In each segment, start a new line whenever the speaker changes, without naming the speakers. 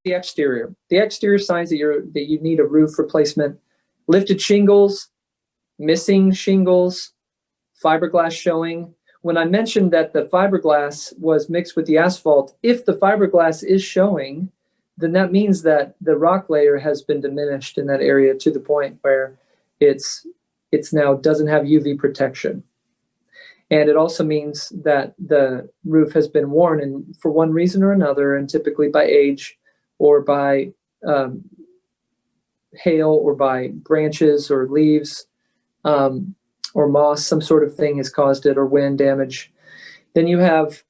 the exterior. The exterior signs that you need a roof replacement: lifted shingles, missing shingles, fiberglass showing. When I mentioned that the fiberglass was mixed with the asphalt, if the fiberglass is showing, then that means that the rock layer has been diminished in that area to the point where it's now doesn't have UV protection. And it also means that the roof has been worn, and for one reason or another, and typically by age or by hail or by branches or leaves or moss, some sort of thing has caused it, or wind damage. Then you have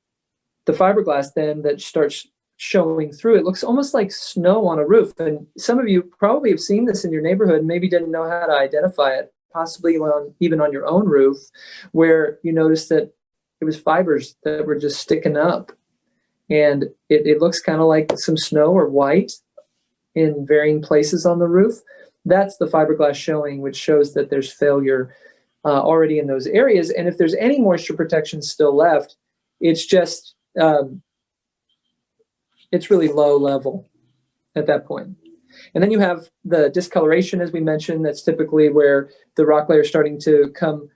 the fiberglass then that starts showing through. It looks almost like snow on a roof. And some of you probably have seen this in your neighborhood, maybe didn't know how to identify it, possibly even on your own roof, where you notice that it was fibers that were just sticking up. And it looks kind of like some snow or white in varying places on the roof. That's the fiberglass showing, which shows that there's failure already in those areas. And if there's any moisture protection still left, it's just, it's really low level at that point. And then you have the discoloration, as we mentioned. That's typically where the rock layer is starting to come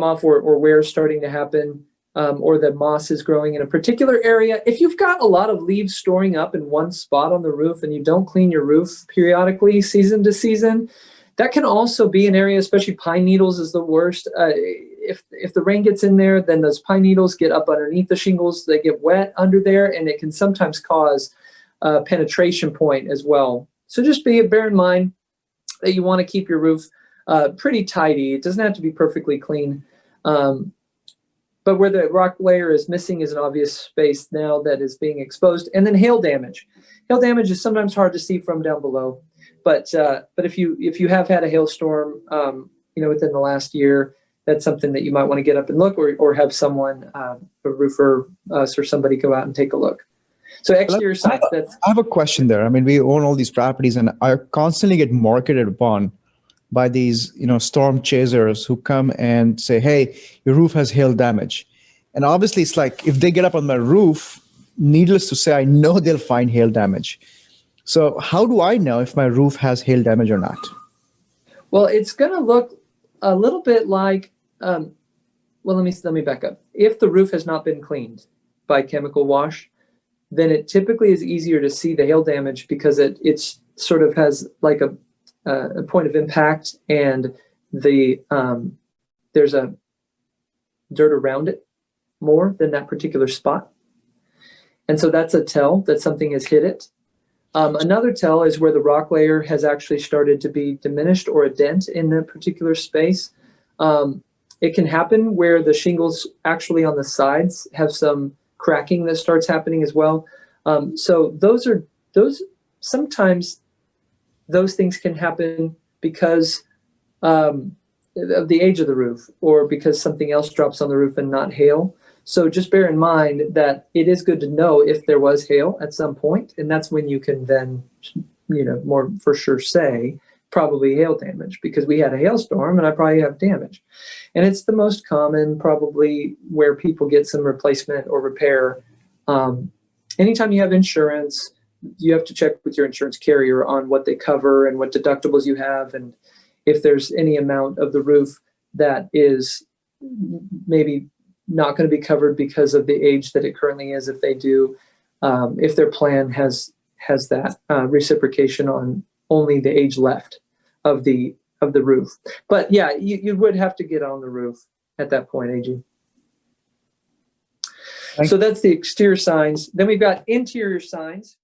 off, or wear is starting to happen, or the moss is growing in a particular area. If you've got a lot of leaves storing up in one spot on the roof and you don't clean your roof periodically, season to season, that can also be an area, especially pine needles is the worst. If the rain gets in there, then those pine needles get up underneath the shingles. They get wet under there, and it can sometimes cause a penetration point as well. So just bear in mind that you want to keep your roof pretty tidy. It doesn't have to be perfectly clean. But where the rock layer is missing is an obvious space now that is being exposed. And then hail damage. Hail damage is sometimes hard to see from down below. But if you have had a hailstorm, within the last year, that's something that you might want to get up and look, or have someone, a roofer, or somebody go out and take a look. So exterior sites.
I have a question there. I mean, we own all these properties, and I constantly get marketed upon by these, storm chasers who come and say, "Hey, your roof has hail damage," and obviously, it's like if they get up on my roof, needless to say, I know they'll find hail damage. So how do I know if my roof has hail damage or not?
Well, it's going to look a little bit like, let me back up. If the roof has not been cleaned by chemical wash, then it typically is easier to see the hail damage because it's sort of has like a point of impact, and there's a dirt around it more than that particular spot. And so that's a tell that something has hit it. Another tell is where the rock layer has actually started to be diminished, or a dent in that particular space. It can happen where the shingles actually on the sides have some cracking that starts happening as well. So sometimes those things can happen because of the age of the roof, or because something else drops on the roof and not hail. So just bear in mind that it is good to know if there was hail at some point, and that's when you can then, more for sure say probably hail damage, because we had a hailstorm and I probably have damage. And it's the most common, probably, where people get some replacement or repair. Anytime you have insurance, you have to check with your insurance carrier on what they cover and what deductibles you have, and if there's any amount of the roof that is maybe not going to be covered because of the age that it currently is. If they do, if their plan has that reciprocation on only the age left of the roof. But yeah, you would have to get on the roof at that point, AG. So that's the exterior signs. Then we've got interior signs.